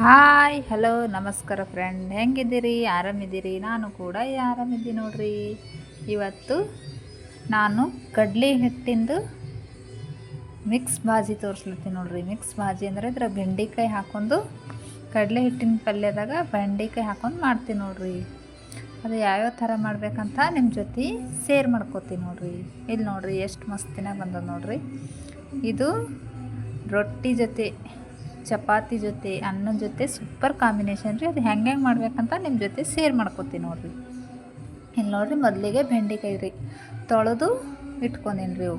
Hi hello ನಮಸ್ಕಾರ friend, ಹೆಂಗಿದ್ದೀರಿ? ಆರಾಮಿದ್ದೀರಿ? ನಾನು ಕೂಡ ಆರಾಮಿದ್ದೀನಿ ನೋಡ್ರಿ. ಇವತ್ತು ನಾನು ಕಡಲೆ ಹಿಟ್ಟಿಂದು ಮಿಕ್ಸ್ ಭಾಜಿ ತೋರಿಸ್ಲತ್ತೀನಿ ನೋಡ್ರಿ. ಮಿಕ್ಸ್ ಭಾಜಿ ಅಂದರೆ ಇದ್ರ ಬೆಂಡೆಕಾಯಿ ಹಾಕೊಂಡು ಕಡಲೆ ಹಿಟ್ಟಿನ ಪಲ್ಯದಾಗ ಬೆಂಡೆಕಾಯಿ ಹಾಕೊಂಡು ಮಾಡ್ತೀನಿ ನೋಡ್ರಿ. ಅದು ಯಾವ್ಯಾವ ಥರ ಮಾಡ್ಬೇಕಂತ ನಿಮ್ಮ ಜೊತೆ ಶೇರ್ ಮಾಡ್ಕೋತೀನಿ ನೋಡ್ರಿ. ಇಲ್ಲಿ ನೋಡ್ರಿ ಎಷ್ಟು ಮಸ್ತಿನಾಗ ಬಂದದ ನೋಡ್ರಿ. ಇದು ರೊಟ್ಟಿ ಜೊತೆ, ಚಪಾತಿ ಜೊತೆ, ಅನ್ನದ ಜೊತೆ ಸೂಪರ್ ಕಾಂಬಿನೇಷನ್ ರೀ. ಅದು ಹೆಂಗೆ ಮಾಡ್ಬೇಕಂತ ನಿಮ್ಮ ಜೊತೆ ಶೇರ್ ಮಾಡ್ಕೊತೀನಿ ನೋಡ್ರಿ. ಇಲ್ಲಿ ನೋಡ್ರಿ, ಮೊದಲಿಗೆ ಬೆಂಡೆಕಾಯಿ ರೀ ತೊಳೆದು ಇಟ್ಕೊಂಡೀನಿ ರೀ. ಇವು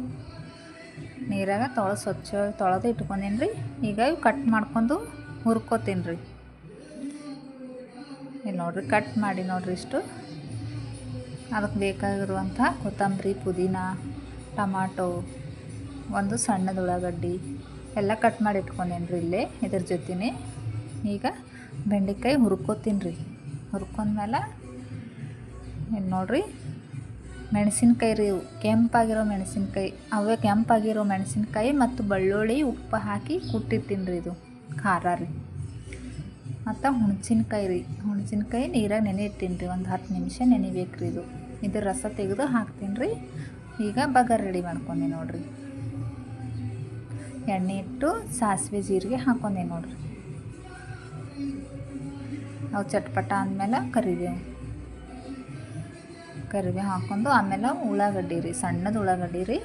ನೀರಾಗ ಸ್ವಚ್ಛ ತೊಳೆದು ಇಟ್ಕೊಂಡೀನಿ ರೀ. ಈಗ ಇವು ಕಟ್ ಮಾಡ್ಕೊಂಡು ಹುರ್ಕೋತೀನಿ ರೀ. ಇಲ್ಲಿ ನೋಡ್ರಿ, ಕಟ್ ಮಾಡಿ ನೋಡ್ರಿ ಇಷ್ಟು. ಅದಕ್ಕೆ ಬೇಕಾಗಿರುವಂಥ ಕೊತ್ತಂಬರಿ, ಪುದೀನ, ಟಮಾಟೊ, ಒಂದು ಸಣ್ಣದ ಉಳ್ಳಾಗಡ್ಡಿ ಎಲ್ಲ ಕಟ್ ಮಾಡಿ ಇಟ್ಕೊಂಡೇನಿ ರೀ ಇಲ್ಲೇ ಇದ್ರ ಜೊತೆನೇ. ಈಗ ಬೆಂಡೆಕಾಯಿ ಹುರ್ಕೋತೀನಿ ರೀ. ಹುರ್ಕೊಂಡ್ಮೇಲೆ ಇಲ್ಲಿ ನೋಡ್ರಿ, ಮೆಣಸಿನ್ಕಾಯಿ ರೀ. ಇವು ಕೆಂಪಾಗಿರೋ ಮೆಣಸಿನ್ಕಾಯಿ, ಅವೇ ಕೆಂಪಾಗಿರೋ ಮೆಣಸಿನ್ಕಾಯಿ ಮತ್ತು ಬೆಳ್ಳುಳ್ಳಿ ಉಪ್ಪು ಹಾಕಿ ಕುಟ್ಟಿರ್ತೀನಿ ರೀ. ಇದು ಖಾರ ರೀ. ಮತ್ತು ಹುಣಸಿನ್ಕಾಯಿ ರೀ. ಹುಣಸಿನ್ಕಾಯಿ ನೀರಾಗ ನೆನೆ ಇಟ್ಟಿನಿ ರೀ, ಒಂದು 10 ನಿಮಿಷ ನೆನಿಬೇಕು ರೀ. ಇದ್ರ ರಸ ತೆಗೆದು ಹಾಕ್ತೀನಿ ರೀ. ಈಗ ಬಗಾರ್ ರೆಡಿ ಮಾಡ್ಕೊಂಡೆ ನೋಡ್ರಿ. ಎಣ್ಣೆ ಇಟ್ಟು ಸಾಸಿವೆ ಜೀರಿಗೆ ಹಾಕೊಂಡೆ ನೋಡ್ರಿ. ಅವು ಚಟ್ಪಟ ಅಂದಮೇಲೆ ಕರಿಬೇವು ಹಾಕ್ಕೊಂಡು, ಆಮೇಲೆ ಉಳ್ಳಾಗಡ್ಡಿ ರೀ, ಸಣ್ಣದು ಉಳ್ಳಾಗಡ್ಡಿ ರೀ.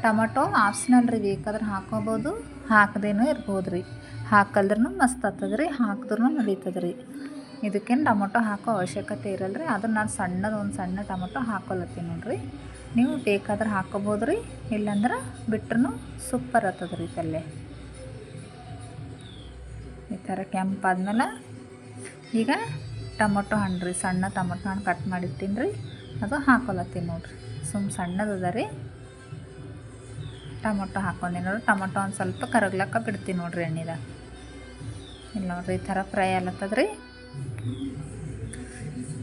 ಟೊಮಟೊ ಆಪ್ಷನಲ್ ರೀ, ಬೇಕಾದ್ರೆ ಹಾಕೋಬೋದು, ಹಾಕದೇನೂ ಇರ್ಬೋದು ರೀ. ಹಾಕಲ್ದ್ರೂ ಮಸ್ತ್ ಆಗ್ತದೆ ರೀ, ಹಾಕಿದ್ರೂ ನಡೀತದೆ ರೀ. ಇದಕ್ಕೇನು ಟೊಮೊಟೊ ಹಾಕೋ ಅವಶ್ಯಕತೆ ಇರಲ್ಲ ರೀ. ಅದನ್ನು ನಾನು ಒಂದು ಸಣ್ಣ ಟೊಮೊಟೊ ಹಾಕೊಳತ್ತೀನಿ ನೋಡ್ರಿ. ನೀವು ಬೇಕಾದ್ರೆ ಹಾಕೋಬೋದು ರೀ, ಇಲ್ಲಾಂದ್ರೆ ಬಿಟ್ರೂ ಸೂಪರ್ ಆಗ್ತದೆ ರೀ ಪಲ್ಯ. ಈ ಥರ ಕೆಂಪಾದ್ಮೇಲೆ ಈಗ ಟೊಮೊಟೊ ಹಣ್ಣು ರೀ, ಸಣ್ಣ ಟೊಮೊಟೊ ಹಣ್ಣು ಕಟ್ ಮಾಡಿರ್ತೀನಿ ರೀ, ಅದು ಹಾಕೊಳತ್ತೀನಿ ನೋಡ್ರಿ. ಸಣ್ಣದದ ರೀ. ಟೊಮೊಟೊ ಹಾಕೊಂಡಿ ನೋಡ್ರಿ. ಟೊಮೊಟೊ ಒಂದು ಸ್ವಲ್ಪ ಕರಗ್ಲಕ್ಕ ಬಿಡ್ತೀನಿ ನೋಡ್ರಿ ಎಣ್ಣೆದಾಗ. ಇಲ್ಲ ನೋಡ್ರಿ, ಈ ಥರ ಫ್ರೈ ಆಗ್ಲತ್ತದ ರೀ.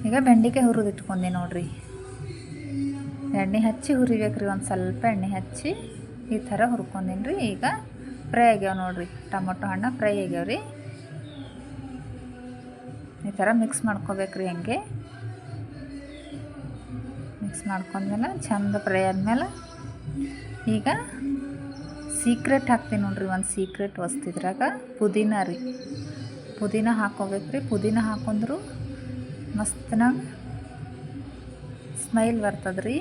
ಈಗ ಬೆಂಡೆಕಾಯಿ ಹುರಿದು ಇಟ್ಕೊಂಡೆ ನೋಡ್ರಿ. ಎಣ್ಣೆ ಹಚ್ಚಿ ಹುರಿಬೇಕು ರೀ, ಒಂದು ಸ್ವಲ್ಪ ಎಣ್ಣೆ ಹಚ್ಚಿ ಈ ಥರ ಹುರ್ಕೊಂಡೀನಿ ರೀ. ಈಗ ಫ್ರೈ ಆಗ್ಯಾವ ನೋಡ್ರಿ, ಟೊಮೊಟೊ ಹಣ್ಣು ಫ್ರೈ ಆಗ್ಯಾವ ರೀ. ಈ ಥರ ಮಿಕ್ಸ್ ಮಾಡ್ಕೋಬೇಕು ರೀ. ಹಂಗೆ ಮಿಕ್ಸ್ ಮಾಡ್ಕೊಂಡ್ಮೇಲೆ ಚಂದ ಫ್ರೈ ಆದಮೇಲೆ ಈಗ ಸೀಕ್ರೆಟ್ ಹಾಕ್ತೀನಿ ನೋಡ್ರಿ. ಒಂದು ಸೀಕ್ರೆಟ್ ವಸ್ತಿದ್ರಾಗ ಪುದೀನ ರೀ. ಪುದೀನ ಹಾಕ್ಕೋಬೇಕು ರೀ. ಪುದೀನ ಹಾಕೊಂಡ್ರು ಮಸ್ತನಾಗ ಸ್ಮೈಲ್ ಬರ್ತದೆ ರೀ.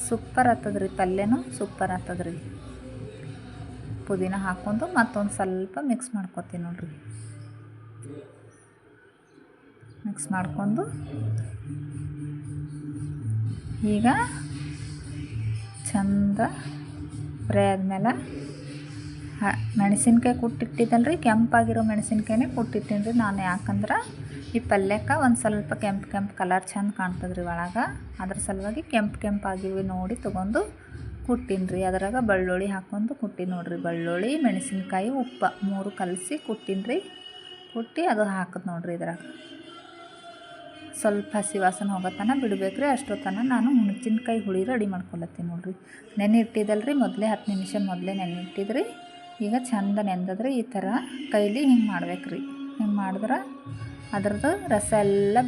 ಸೂಪರ್ ಆಗ್ತದೆ ರೀ, ಪಲ್ಯನೂ ಸೂಪರ್ ಆಗ್ತದೆ ರೀ. ಪುದೀನ ಹಾಕ್ಕೊಂಡು ಮತ್ತೊಂದು ಸ್ವಲ್ಪ ಮಿಕ್ಸ್ ಮಾಡ್ಕೊತೀನಿ ನೋಡ್ರಿ. ಮಿಕ್ಸ್ ಮಾಡ್ಕೊಂಡು ಈಗ ಚಂದ ಫ್ರೈ ಆದಮೇಲೆ ಮೆಣಸಿನ್ಕಾಯಿ ಕುಟ್ಟಿಟ್ಟಿದ್ದಲ್ಲ ರೀ, ಕೆಂಪಾಗಿರೋ ಮೆಣಸಿನ್ಕಾಯಿನೇ ಕುಟ್ಟಿಟ್ಟೀನಿ ರೀ ನಾನು. ಯಾಕಂದ್ರೆ ಈ ಪಲ್ಯಕ್ಕೆ ಒಂದು ಸ್ವಲ್ಪ ಕೆಂಪು ಕಲರ್ ಚಂದ ಕಾಣ್ತದೆ ರೀ ಒಳಗೆ. ಅದ್ರ ಸಲುವಾಗಿ ಕೆಂಪಾಗಿವೆ ನೋಡಿ ತೊಗೊಂಡು ಕುಟ್ಟೀನಿ ರೀ. ಅದ್ರಾಗ ಬೆಳ್ಳುಳ್ಳಿ ಹಾಕ್ಕೊಂಡು ಕುಟ್ಟೀನಿ ನೋಡ್ರಿ. ಬೆಳ್ಳುಳ್ಳಿ, ಮೆಣಸಿನ್ಕಾಯಿ, ಉಪ್ಪು 3 ಕಲಸಿ ಕುಟ್ಟೀನಿ ರೀ. ಕುಟ್ಟಿ ಅದು ಹಾಕಿದ್ ನೋಡ್ರಿ. ಇದ್ರಾಗ ಸ್ವಲ್ಪ ಹಸಿ ವಾಸನೆ ಹೋಗೋತನ ಬಿಡ್ಬೇಕು ರೀ. ಅಷ್ಟೊತ್ತನ ನಾನು ಹುಣಸಿನ್ಕಾಯಿ ಹುಳಿ ರೆಡಿ ಮಾಡ್ಕೊಳತ್ತೀನಿ ನೋಡ್ರಿ. ನೆನೆ ಇಟ್ಟಿದ್ದಲ್ಲ ರೀ, ಮೊದಲೇ 10 ನಿಮಿಷ ಮೊದಲೇ ನೆನೆ ಇಟ್ಟಿದ್ರಿ. ಈಗ ಚಂದ ನೆಂದದ್ರಿ. ಈ ಥರ ಕೈಲಿ ಹಿಂಗೆ ಮಾಡ್ಬೇಕು ರೀ. ಹಿಂಗೆ ಮಾಡಿದ್ರೆ ಅದ್ರದ್ದು ರಸ ಎಲ್ಲ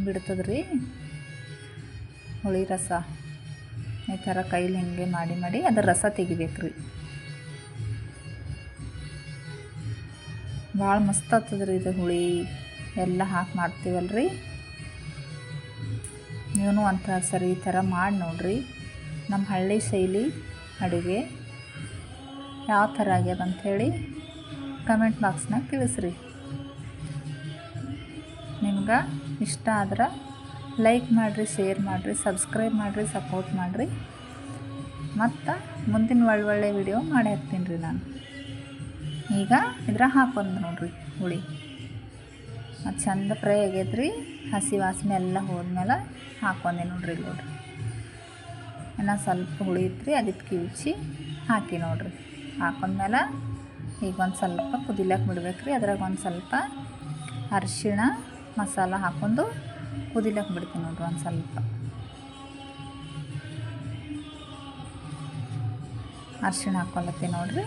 ಬಿಡ್ತದೆ ರೀ, ಹುಳಿ ರಸ. ಈ ಥರ ಕೈಲಿ ಹಿಂಗೆ ಮಾಡಿ ಅದ್ರ ರಸ ತೆಗಿಬೇಕು ರೀ. ಭಾಳ ಮಸ್ತ್ ಆಗ್ತದೆ ರೀ ಇದು. ಹುಳಿ ಎಲ್ಲ ಹಾಕಿ ಮಾಡ್ತೀವಲ್ಲ ರೀ. ನೀವು ಒಂಥರ ಸರಿ ಈ ಥರ ಮಾಡಿ ನೋಡ್ರಿ. ನಮ್ಮ ಹಳ್ಳಿ ಶೈಲಿ ಅಡುಗೆ ಯಾವ ಥರ ಆಗ್ಯದ ಅಂಥೇಳಿ ಕಮೆಂಟ್ ಬಾಕ್ಸ್ನಾಗ ತಿಳಿಸ್ರಿ. ನಿಮ್ಗೆ ಇಷ್ಟ ಆದ್ರೆ ಲೈಕ್ ಮಾಡಿರಿ, ಶೇರ್ ಮಾಡಿರಿ, ಸಬ್ಸ್ಕ್ರೈಬ್ ಮಾಡಿರಿ, ಸಪೋರ್ಟ್ ಮಾಡಿರಿ. ಮತ್ತು ಮುಂದಿನ ಒಳ್ಳೊಳ್ಳೆ ವಿಡಿಯೋ ಮಾಡಿ ಹಾಕ್ತೀನಿ ರೀ ನಾನು. ಈಗ ಇದ್ರಾಗ ಹಾಕೊಂಡು ನೋಡ್ರಿ ಹುಳಿ. ಅದು ಚಂದ ಫ್ರೈ ಆಗೈತ್ರಿ. ಹಸಿ ವಾಸನೆ ಎಲ್ಲ ಹೋದ್ಮೇಲೆ ಹಾಕೊಂಡೆ ನೋಡ್ರಿ. ನೋಡ್ರಿ ಇನ್ನು ಸ್ವಲ್ಪ ಹುಳಿ ಇತ್ತು, ಅದಕ್ಕೆ ಕಿವುಚಿ ಹಾಕಿ ನೋಡ್ರಿ. ಹಾಕೊಂಡ್ಮೇಲೆ ಈಗ ಒಂದು ಸ್ವಲ್ಪ ಕುದಿಲಕ್ಕೆ ಬಿಡ್ಬೇಕು ರೀ. ಅದ್ರಾಗ ಒಂದು ಸ್ವಲ್ಪ ಅರಿಶಿಣ ಮಸಾಲ ಹಾಕ್ಕೊಂಡು ಕುದಿಲಕ್ಕೆ ಬಿಡ್ತೀನಿ ನೋಡ್ರಿ. ಒಂದು ಸ್ವಲ್ಪ ಅರಿಶಿಣ ಹಾಕ್ಕೊಳತ್ತೀನಿ ನೋಡ್ರಿ.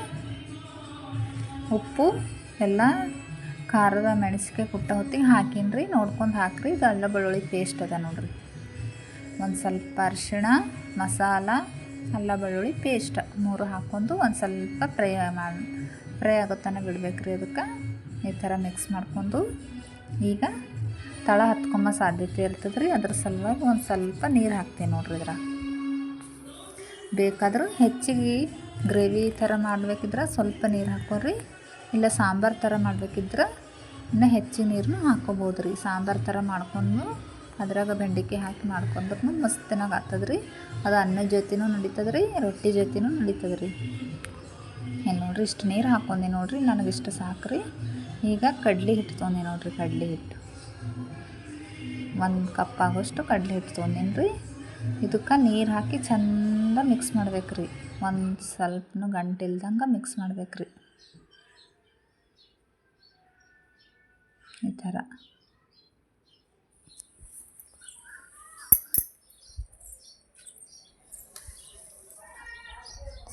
ಉಪ್ಪು ಎಲ್ಲ ಖಾರದ ಮೆಣಸಿಕಾಯಿ ಕುಟ್ಟ ಹೊತ್ತಿಗೆ ಹಾಕೀನಿ ನೋಡ್ಕೊಂಡು ಹಾಕ್ರಿ. ಇದು ಅಲ್ಲ ಬೆಳ್ಳುಳ್ಳಿ ಪೇಸ್ಟ್ ಅದ ನೋಡಿರಿ. ಒಂದು ಸ್ವಲ್ಪ ಅರಿಶಿಣ, ಮಸಾಲ, ಅಲ್ಲ ಬೆಳ್ಳುಳ್ಳಿ ಪೇಸ್ಟ್ 3 ಹಾಕ್ಕೊಂಡು ಒಂದು ಸ್ವಲ್ಪ ಫ್ರೈ ಆಗೋ ತನಕ ಬಿಡ್ಬೇಕ್ರಿ. ಅದಕ್ಕೆ ಈ ಥರ ಮಿಕ್ಸ್ ಮಾಡ್ಕೊಂಡು ಈಗ ತಳ ಹತ್ಕೊಂಬ ಸಾಧ್ಯತೆ ಇರ್ತದೆ ರೀ. ಅದ್ರ ಸಲುವಾಗಿ ಒಂದು ಸ್ವಲ್ಪ ನೀರು ಹಾಕ್ತೀನಿ ನೋಡಿರಿ. ಬೇಕಾದ್ರೆ ಹೆಚ್ಚಿಗೆ ಗ್ರೇವಿ ಥರ ಮಾಡಬೇಕಿದ್ರೆ ಸ್ವಲ್ಪ ನೀರು ಹಾಕೋರಿ. ಇಲ್ಲ ಸಾಂಬಾರು ಥರ ಮಾಡಬೇಕಿದ್ರೆ ಇನ್ನೂ ಹೆಚ್ಚಿನ ನೀರನ್ನು ಹಾಕ್ಕೋಬೋದು ರೀ. ಸಾಂಬಾರು ಥರ ಮಾಡ್ಕೊಂಡು ಅದ್ರಾಗ ಬೆಂಡೆಕಾಯಿ ಹಾಕಿ ಮಾಡ್ಕೊಂಡ್ರೂ ಮಸ್ತಿನಾಗ ಆಗ್ತದೆ ರೀ. ಅದು ಅನ್ನದ ಜೊತೆನೂ ನಡೀತದೆ ರೀ, ರೊಟ್ಟಿ ಜೊತೆನೂ ನಡೀತದೆ ರೀ. ಏನು ನೋಡಿರಿ, ಇಷ್ಟು ನೀರು ಹಾಕ್ಕೊಂಡೆ ನೋಡಿರಿ, ನನಗಿಷ್ಟು ಸಾಕ್ರಿ. ಈಗ ಕಡ್ಲೆ ಹಿಟ್ಟು ತೊಗೊಂಡೆ ನೋಡಿರಿ. ಕಡ್ಲೆ ಹಿಟ್ಟು 1 ಕಪ್ ಆಗೋಷ್ಟು ಕಡ್ಲೆ ಹಿಟ್ಟು ತೊಗೊಂಡೇನಿ ರೀ. ಇದಕ್ಕೆ ನೀರು ಹಾಕಿ ಚೆಂದ ಮಿಕ್ಸ್ ಮಾಡ್ಬೇಕು ರೀ. ಒಂದು ಸ್ವಲ್ಪನೂ ಗಂಟಿಲ್ದಂಗೆ ಮಿಕ್ಸ್ ಮಾಡ್ಬೇಕು ರೀ. ಈ ಥರ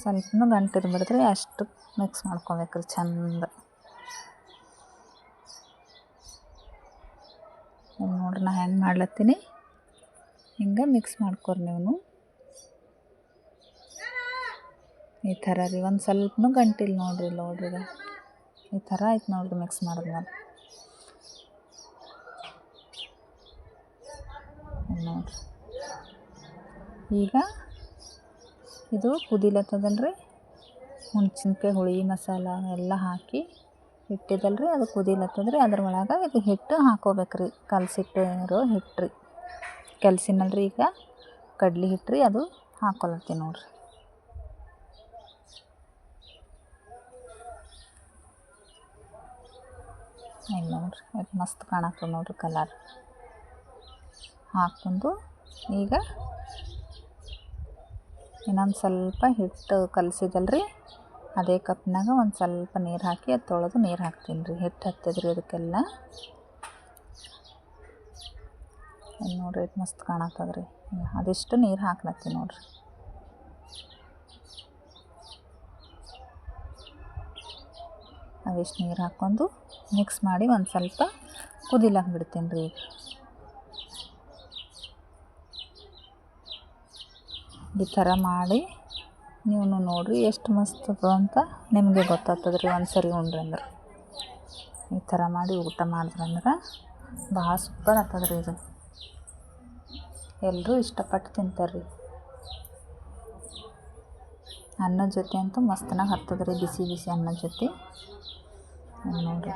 ಸ್ವಲ್ಪನೂ ಗಂಟಿರ್ಬಿಡ್ದ್ರಿ, ಅಷ್ಟು ಮಿಕ್ಸ್ ಮಾಡ್ಕೊಬೇಕ್ರಿ ಚಂದ. ನೋಡ್ರಿ ನಾ ಹೆಂಗೆ ಮಾಡ್ಲತ್ತೀನಿ, ಹಿಂಗೆ ಮಿಕ್ಸ್ ಮಾಡ್ಕೊರಿ ನೀವು. ಈ ಥರ ರೀ, ಒಂದು ಸ್ವಲ್ಪನೂ ಗಂಟಿಲ್ಲ ನೋಡ್ರಿ. ಈ ಥರ ಆಯ್ತು ನೋಡ್ರಿ ಮಿಕ್ಸ್ ಮಾಡಿದ್ಮೇಲೆ. ನೋಡ್ರಿ ಈಗ ಇದು ಕುದಿಲತ್ತದಲ್ರಿ. ಹುಣ್ಸಿನ್ಕಾಯಿ ಹುಳಿ ಮಸಾಲ ಎಲ್ಲ ಹಾಕಿ ಇಟ್ಟಿದ್ದಲ್ರಿ, ಅದು ಕುದಿಲತ್ತದ್ರಿ. ಅದ್ರ ಒಳಗೆ ಇದು ಹಿಟ್ಟು ಹಾಕೋಬೇಕ್ರಿ. ಕಲಸಿಟ್ಟಿರೋ ಹಿಟ್ಟು ರೀ, ಕಲಸಿನಲ್ರಿ. ಈಗ ಕಡ್ಲೆ ಹಿಟ್ಟು ರೀ, ಅದು ಹಾಕೊಳತ್ತೀನಿ ನೋಡ್ರಿ. ಇಲ್ಲ ನೋಡ್ರಿ, ಅದು ಮಸ್ತ್ ಕಾಣತ್ತದ ನೋಡ್ರಿ ಕಲರ್. ಹಾಕ್ಕೊಂಡು ಈಗ ಇನ್ನೊಂದು ಸ್ವಲ್ಪ ಹಿಟ್ಟು ಕಲಸಿದಲ್ರಿ, ಅದೇ ಕಪ್ನಾಗ ಒಂದು ಸ್ವಲ್ಪ ನೀರು ಹಾಕಿ ಅದು ತೊಳೆದು ನೀರು ಹಾಕ್ತೀನಿ ರೀ. ಹಿಟ್ಟು ಹತ್ತದ್ರಿ ಅದಕ್ಕೆಲ್ಲ. ನೋಡ್ರಿ ಇದು ಮಸ್ತ್ ಕಾಣತ್ತದ್ರಿ. ಅದಿಷ್ಟು ನೀರು ಹಾಕ್ಲತ್ತೀನಿ ನೋಡ್ರಿ. ಅವಿಷ್ಟು ನೀರು ಹಾಕ್ಕೊಂಡು ಮಿಕ್ಸ್ ಮಾಡಿ ಒಂದು ಸ್ವಲ್ಪ ಕುದಿಲಾಕ ಬಿಡ್ತೀನಿ ರೀ. ಈ ಥರ ಮಾಡಿ ನೀವು ನೋಡಿರಿ ಎಷ್ಟು ಮಸ್ತ್ ಅಂತ ನಿಮಗೆ ಗೊತ್ತಾಗ್ತದೆ ರೀ. ಒಂದು ಸರಿ ಉಂಡ್ರಿ ಅಂದ್ರೆ ಈ ಥರ ಮಾಡಿ ಊಟ ಮಾಡಿದ್ರಂದ್ರೆ ಭಾಳ ಸೂಪರ್ ಆಗ್ತದೆ ರೀ. ಇದು ಎಲ್ಲರೂ ಇಷ್ಟಪಟ್ಟು ತಿಂತಾರೆ ರೀ. ಅನ್ನದ ಜೊತೆ ಅಂತೂ ಮಸ್ತನಾಗ ಹತ್ತದ ರೀ, ಬಿಸಿ ಬಿಸಿ ಅನ್ನದ ಜೊತೆ. ನೋಡಿರಿ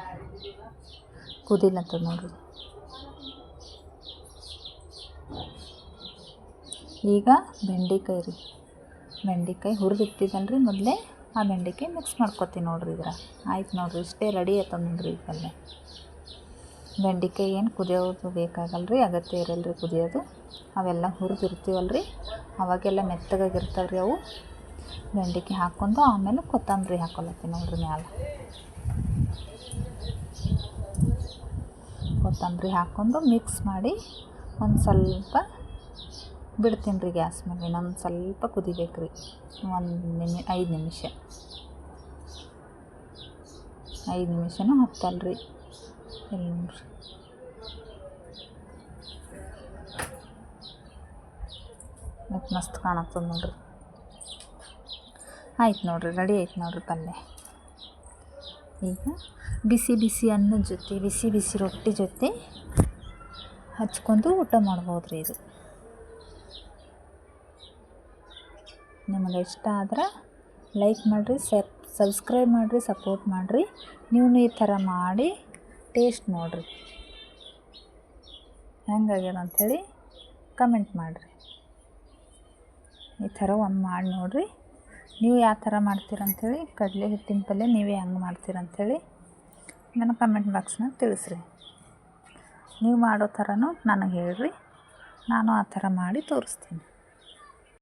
ಕುದಿಲತ್ತದ ನೋಡಿರಿ. ಈಗ ಬೆಂಡೆಕಾಯಿ ರೀ, ಬೆಂಡೆಕಾಯಿ ಹುರಿದಿಟ್ಟಿದ್ದಲ್ರಿ ಮೊದಲೇ, ಆ ಬೆಂಡೆಕಾಯಿ ಮಿಕ್ಸ್ ಮಾಡ್ಕೊತೀನಿ ನೋಡಿರಿ. ಆಯ್ತು ನೋಡಿರಿ, ಇಷ್ಟೇ ರೆಡಿ ಆಯ್ತದ ನೋಡಿರಿ. ಈ ಪಲ್ಯ ಬೆಂಡೆಕಾಯಿ ಏನು ಕುದಿಯೋದು ಬೇಕಾಗಲ್ಲ ರೀ, ಅಗತ್ಯ ಇರಲ್ಲ ರೀ ಕುದಿಯೋದು. ಅವೆಲ್ಲ ಹುರಿದಿರ್ತೀವಲ್ರಿ, ಅವಾಗೆಲ್ಲ ಮೆತ್ತಗಾಗಿರ್ತಾವೆ ರೀ ಅವು. ಬೆಂಡೆಕಾಯಿ ಹಾಕ್ಕೊಂಡು ಆಮೇಲೆ ಕೊತ್ತಂಬರಿ ಹಾಕೊಳತ್ತೀನಿ ನೋಡಿರಿ ಮ್ಯಾಲೆ. ಕೊತ್ತಂಬರಿ ಹಾಕ್ಕೊಂಡು ಮಿಕ್ಸ್ ಮಾಡಿ ಒಂದು ಸ್ವಲ್ಪ ಬಿಡ್ತೀನಿ ರೀ ಗ್ಯಾಸ್ ಮೇಲೆ. ಇನ್ನೊಂದು ಸ್ವಲ್ಪ ಕುದಿಬೇಕು ರೀ, 5 ನಿಮಿಷ. 5 ನಿಮಿಷನೂ ಹತ್ತಲ್ರಿ. ಇಲ್ಲಿ ನೋಡ್ರಿ, ಮತ್ತು ಮಸ್ತ್ ಕಾಣತ್ತದ ನೋಡ್ರಿ. ಆಯ್ತು ನೋಡ್ರಿ, ರೆಡಿ ಆಯ್ತು ನೋಡ್ರಿ ಪಲ್ಯ. ಈಗ ಬಿಸಿ ಬಿಸಿ ಅನ್ನದ ಜೊತೆ, ಬಿಸಿ ಬಿಸಿ ರೊಟ್ಟಿ ಜೊತೆ ಹಚ್ಕೊಂಡು ಊಟ ಮಾಡ್ಬೋದು ರೀ. ಇದು ನಿಮಗೆ ಇಷ್ಟ ಆದ್ರೆ ಲೈಕ್ ಮಾಡಿರಿ, ಸಬ್ಸ್ಕ್ರೈಬ್ ಮಾಡಿರಿ, ಸಪೋರ್ಟ್ ಮಾಡಿರಿ. ನೀವು ಈ ಥರ ಮಾಡಿ ಟೇಸ್ಟ್ ನೋಡಿರಿ ಹೆಂಗಾಗ್ಯದ ಅಂಥೇಳಿ ಕಮೆಂಟ್ ಮಾಡಿರಿ. ಈ ಥರ ಒಂದು ಮಾಡಿ ನೋಡಿರಿ. ನೀವು ಯಾವ ಥರ ಮಾಡ್ತೀರಂಥೇಳಿ, ಕಡಲೆ ಹಿಟ್ಟಿನ ಪಲ್ಯ ನೀವೇ ಹೆಂಗೆ ಮಾಡ್ತೀರಂಥೇಳಿ ನನಗೆ ಕಮೆಂಟ್ ಬಾಕ್ಸ್ನಾಗ ತಿಳಿಸ್ರಿ. ನೀವು ಮಾಡೋ ಥರನೂ ನನಗೆ ಹೇಳ್ರಿ, ನಾನು ಆ ಥರ ಮಾಡಿ ತೋರಿಸ್ತೀನಿ.